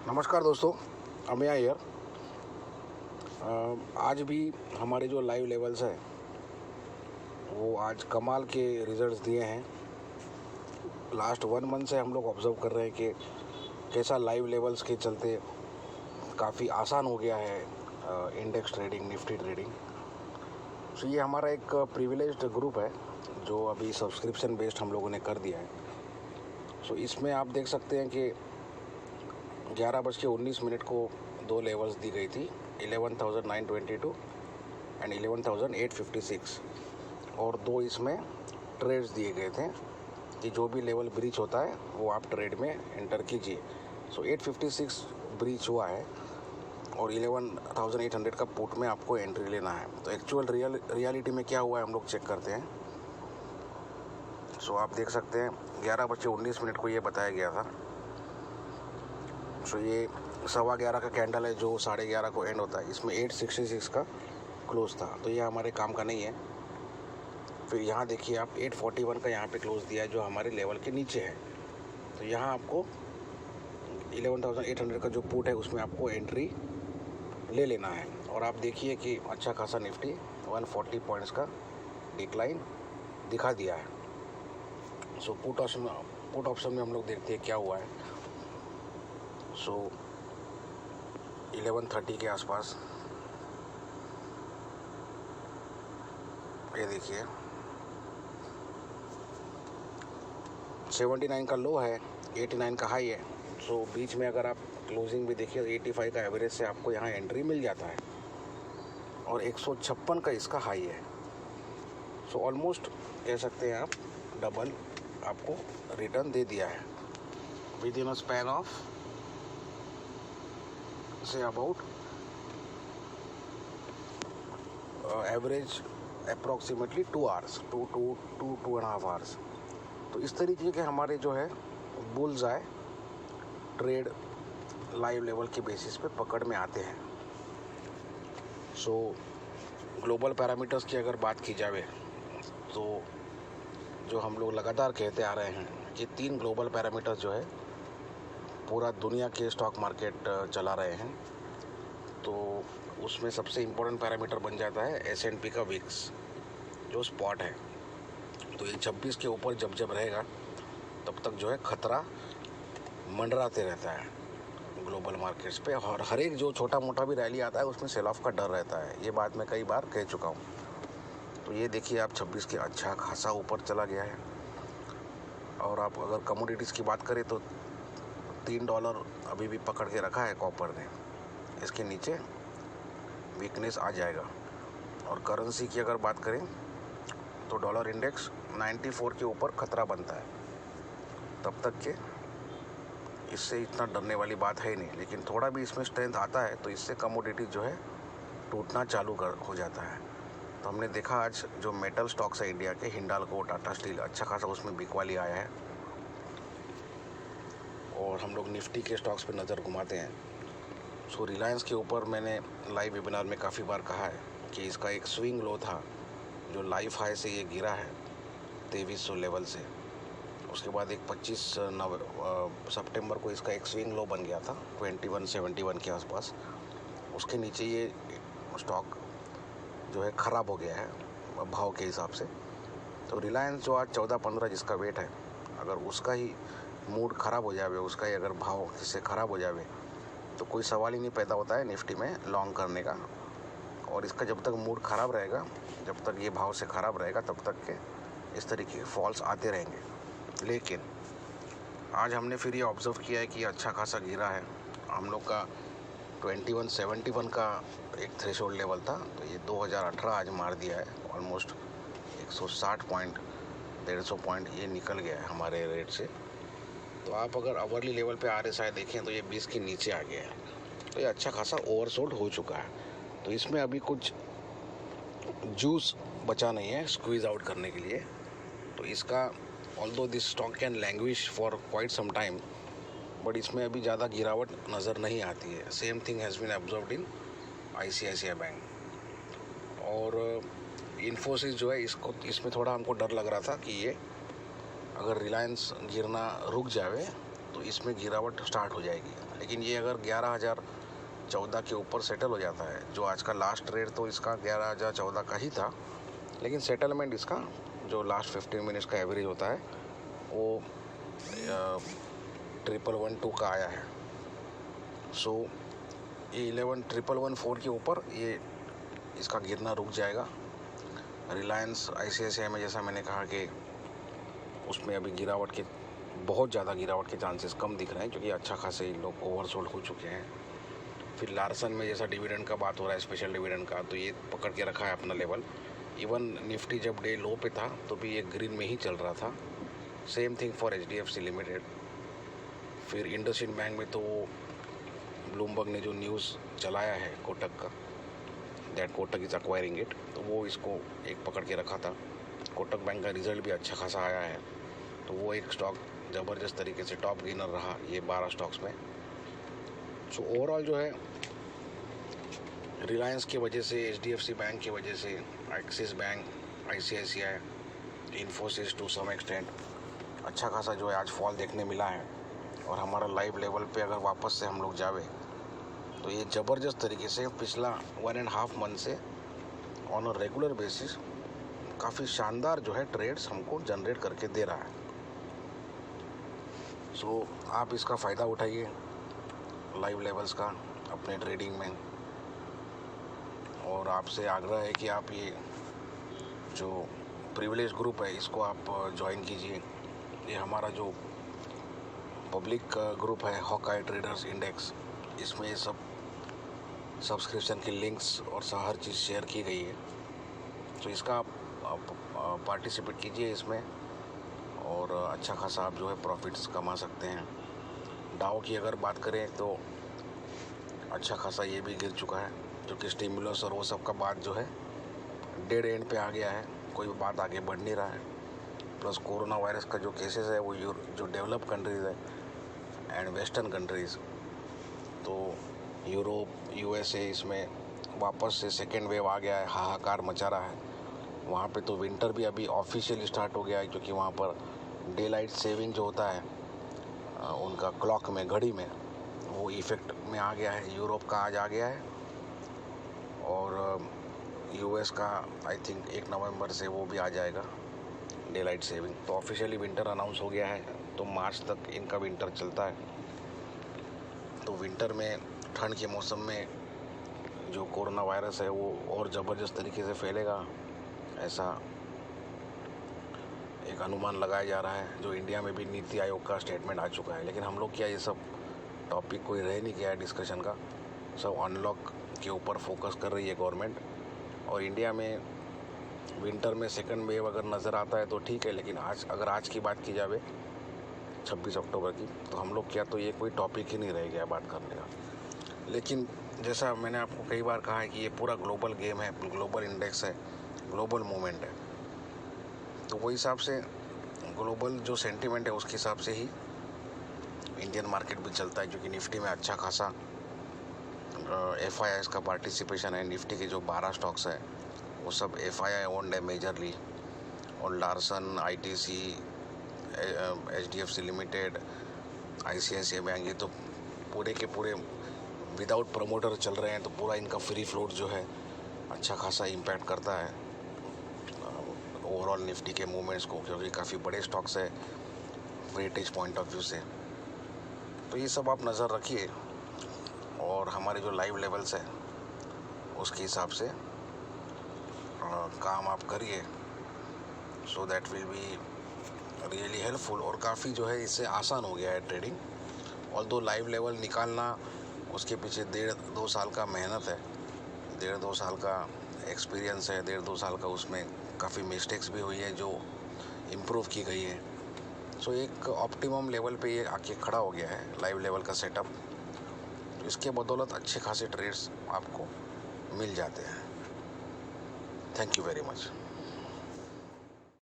नमस्कार दोस्तों, अमिया हियर। आज भी हमारे जो लाइव लेवल्स हैं वो आज कमाल के रिजल्ट्स दिए हैं। लास्ट 1 मंथ से हम लोग ऑब्ज़र्व कर रहे हैं कि कैसा लाइव लेवल्स के चलते काफ़ी आसान हो गया है इंडेक्स ट्रेडिंग, निफ्टी ट्रेडिंग। तो ये हमारा एक प्रिविलेज्ड ग्रुप है जो अभी सब्सक्रिप्शन बेस्ड हम लोगों ने कर दिया है। सो इसमें आप देख सकते हैं कि 11:19 को 2 लेवल्स दी गई थी, 11,922 एंड 11,856, और 2 इसमें ट्रेड्स दिए गए थे कि जो भी लेवल ब्रीच होता है वो आप ट्रेड में एंटर कीजिए। सो 856 ब्रीच हुआ है और 11,800 का पुट में आपको एंट्री लेना है। तो एक्चुअल रियलिटी में क्या हुआ है हम लोग चेक करते हैं। सो आप देख सकते हैं 11:19 को ये बताया गया था। सो ये 11:15 का कैंडल है जो 11:30 को एंड होता है। इसमें 866 का क्लोज था, तो ये हमारे काम का नहीं है। फिर यहाँ देखिए आप 841 का यहाँ पे क्लोज दिया है जो हमारे लेवल के नीचे है। तो यहाँ आपको 11,800 का जो पुट है उसमें आपको एंट्री ले लेना है। और आप देखिए कि अच्छा खासा निफ्टी 140 पॉइंट्स का डिक्लाइन दिखा दिया है। सो पुट ऑप्शन में हम लोग देखते हैं क्या हुआ है। सो 11:30 के आसपास ये देखिए 79 का लो है, 89 का हाई है। सो बीच में अगर आप क्लोजिंग भी देखिए तो 85 का एवरेज से आपको यहाँ एंट्री मिल जाता है और 156 का इसका हाई है। सो ऑलमोस्ट कह सकते हैं आप डबल आपको रिटर्न दे दिया है with in a span of say about average approximately 2 hours, 2.5 hours. तो इस तरीके के हमारे जो है बुल्स आए ट्रेड लाइव लेवल के बेसिस पे पकड़ में आते हैं। सो ग्लोबल पैरामीटर्स की अगर बात की जाए तो जो हम लोग लगातार कहते आ रहे हैं कि 3 ग्लोबल पैरामीटर्स जो है पूरा दुनिया के स्टॉक मार्केट चला रहे हैं, तो उसमें सबसे इम्पोर्टेंट पैरामीटर बन जाता है S&P का विक्स जो स्पॉट है। तो ये 26 के ऊपर जब रहेगा तब तक जो है खतरा मंडराते रहता है ग्लोबल मार्केट्स पे, और हर एक जो छोटा मोटा भी रैली आता है उसमें सेल ऑफ का डर रहता है। ये बात मैं कई बार कह चुका हूँ। तो ये देखिए आप 26 के अच्छा खासा ऊपर चला गया है। और आप अगर कमोडिटीज़ की बात करें तो $3 अभी भी पकड़ के रखा है कॉपर ने, इसके नीचे वीकनेस आ जाएगा। और करेंसी की अगर बात करें तो डॉलर इंडेक्स 94 के ऊपर खतरा बनता है। तब तक के इससे इतना डरने वाली बात है ही नहीं, लेकिन थोड़ा भी इसमें स्ट्रेंथ आता है तो इससे कमोडिटी जो है टूटना चालू हो जाता है। तो हमने देखा आज जो मेटल स्टॉक्स है इंडिया के, हिंडाल्को, टाटा स्टील, अच्छा खासा उसमें बिकवाली आया है। और हम लोग निफ्टी के स्टॉक्स पे नज़र घुमाते हैं। सो रिलायंस के ऊपर मैंने लाइव वेबिनार में काफ़ी बार कहा है कि इसका एक स्विंग लो था जो लाइफ हाई से ये गिरा है 2300 लेवल से। उसके बाद एक 25 सितंबर को इसका एक स्विंग लो बन गया था 2171 के आसपास। उसके नीचे ये स्टॉक जो है ख़राब हो गया है भाव के हिसाब से। तो रिलायंस जो आज 14-15 जिसका वेट है, अगर उसका ही मूड ख़राब हो जाए, उसका ही अगर भाव इससे ख़राब हो जाए तो कोई सवाल ही नहीं पैदा होता है निफ्टी में लॉन्ग करने का। और इसका जब तक मूड ख़राब रहेगा, जब तक ये भाव से ख़राब रहेगा, तब तक के इस तरीके के फॉल्स आते रहेंगे। लेकिन आज हमने फिर ये ऑब्ज़र्व किया है कि अच्छा खासा गिरा है। हम लोग का 2171 का एक थ्रेशोल्ड लेवल था, तो ये 2018 आज मार दिया है। ऑलमोस्ट 160 पॉइंट, 150 पॉइंट ये निकल गया है हमारे रेट से। तो आप अगर आवरली लेवल पे RSI देखें तो ये 20 के नीचे आ गया है। तो ये अच्छा खासा ओवरसोल्ड हो चुका है। तो इसमें अभी कुछ जूस बचा नहीं है स्क्वीज़ आउट करने के लिए। तो इसका although this stock can languish for quite some time, but इसमें अभी ज़्यादा गिरावट नज़र नहीं आती है। Same thing has been observed in ICICI bank. और इन्फोसिस जो है इसमें थोड़ा हमको डर लग रहा था कि ये अगर रिलायंस गिरना रुक जाए तो इसमें गिरावट स्टार्ट हो जाएगी। लेकिन ये अगर 11,014 के ऊपर सेटल हो जाता है, जो आज का लास्ट रेट तो इसका 11,014 का ही था, लेकिन सेटलमेंट इसका जो लास्ट 15 मिनट्स का एवरेज होता है वो 11,112 का आया है। सो ये 11,114 के ऊपर ये इसका गिरना रुक जाएगा। रिलायंस ICICI में जैसा मैंने कहा कि उसमें अभी बहुत ज़्यादा गिरावट के चांसेस कम दिख रहे हैं, क्योंकि अच्छा खासे लोग ओवरसोल्ड हो चुके हैं। फिर लार्सन में जैसा डिविडेंड का बात हो रहा है, स्पेशल डिविडेंड का, तो ये पकड़ के रखा है अपना लेवल। इवन निफ्टी जब डे लो पे था तो भी ये ग्रीन में ही चल रहा था। Same thing for HDFC limited. फिर इंडसइंड बैंक में तो ब्लूमबर्ग ने जो न्यूज़ चलाया है कोटक का, that Kotak is acquiring it, तो वो इसको एक पकड़ के रखा था। कोटक बैंक का रिजल्ट भी अच्छा खासा आया है, तो वो एक स्टॉक ज़बरदस्त तरीके से टॉप गेनर रहा ये 12 स्टॉक्स में। सो ओवरऑल जो है रिलायंस की वजह से, HDFC बैंक की वजह से, Axis bank, ICICI, Infosys to some extent अच्छा खासा जो है आज फॉल देखने मिला है। और हमारा लाइव लेवल पे अगर वापस से हम लोग जावे तो ये ज़बरदस्त तरीके से पिछला 1.5 मंथ से ऑन अ रेगुलर बेसिस काफ़ी शानदार जो है ट्रेड्स हमको जनरेट करके दे रहा है। सो आप इसका फ़ायदा उठाइए लाइव लेवल्स का अपने ट्रेडिंग में। और आपसे आग्रह है कि आप ये जो प्रिविलेज ग्रुप है इसको आप ज्वाइन कीजिए। ये हमारा जो पब्लिक ग्रुप है हॉकाई ट्रेडर्स इंडेक्स, इसमें ये सब सब्सक्रिप्शन की लिंक्स और हर चीज़ शेयर की गई है। तो इसका आप पार्टिसिपेट कीजिए इसमें, और अच्छा खासा आप जो है प्रॉफिट्स कमा सकते हैं। डाउ की अगर बात करें तो अच्छा खासा ये भी गिर चुका है, क्योंकि स्टिमुलस और वो सब का बात जो है डेड एंड पे आ गया है, कोई बात आगे बढ़ नहीं रहा है। प्लस कोरोना वायरस का जो केसेस है वो जो डेवलप कंट्रीज़ है एंड वेस्टर्न कंट्रीज़, तो यूरोप, USA, इसमें वापस से सेकेंड वेव आ गया है, हाहाकार मचा रहा है। वहाँ पे तो विंटर भी अभी ऑफिशियल स्टार्ट हो गया है, क्योंकि वहाँ पर डे लाइट सेविंग जो होता है उनका क्लॉक में, घड़ी में, वो इफ़ेक्ट में आ गया है। यूरोप का आज आ गया है, और US का आई थिंक 1 नवंबर से वो भी आ जाएगा डे लाइट सेविंग। तो ऑफिशियली विंटर अनाउंस हो गया है, तो मार्च तक इनका विंटर चलता है। तो विंटर में, ठंड के मौसम में जो कोरोना वायरस है वो और ज़बरदस्त तरीके से फैलेगा, ऐसा एक अनुमान लगाया जा रहा है। जो इंडिया में भी नीति आयोग का स्टेटमेंट आ चुका है, लेकिन हम लोग क्या, ये सब टॉपिक कोई रह नहीं गया है डिस्कशन का। सब अनलॉक के ऊपर फोकस कर रही है गवर्नमेंट। और इंडिया में विंटर में सेकंड वेव अगर नज़र आता है तो ठीक है, लेकिन आज की बात की जाए 26 अक्टूबर की, तो हम लोग क्या, तो ये कोई टॉपिक ही नहीं रह गया बात करने का। लेकिन जैसा मैंने आपको कई बार कहा है कि ये पूरा ग्लोबल गेम है, ग्लोबल इंडेक्स है, ग्लोबल मूवमेंट है। तो वही हिसाब से ग्लोबल जो सेंटीमेंट है उसके हिसाब से ही इंडियन मार्केट भी चलता है, क्योंकि निफ्टी में अच्छा खासा FIIs का पार्टिसिपेशन है। निफ्टी के जो 12 स्टॉक्स है वो सब FII ओन्ड है मेजरली, और Larsen, ITC, HDFC limited, ICICI bank, ये तो पूरे के पूरे विदाउट प्रमोटर चल रहे हैं। तो पूरा इनका फ्री फ्लोट जो है अच्छा खासा इम्पैक्ट करता है ओवरऑल निफ्टी के मूवमेंट्स को, क्योंकि काफ़ी बड़े स्टॉक्स है वेटेज पॉइंट ऑफ व्यू से। तो ये सब आप नज़र रखिए, और हमारे जो लाइव लेवल्स है उसके हिसाब से काम आप करिए, so that will be really helpful. और काफ़ी जो है इससे आसान हो गया है ट्रेडिंग। ऑल्दो लाइव लेवल निकालना, उसके पीछे 1.5-2 साल का मेहनत है, 1.5-2 साल का एक्सपीरियंस है, 1.5-2 साल का, उसमें काफ़ी मिस्टेक्स भी हुई है जो इम्प्रूव की गई है। सो एक ऑप्टिमम लेवल पे ये आके खड़ा हो गया है लाइव लेवल का सेटअप। तो इसके बदौलत अच्छे खासे ट्रेड्स आपको मिल जाते हैं। Thank you very much.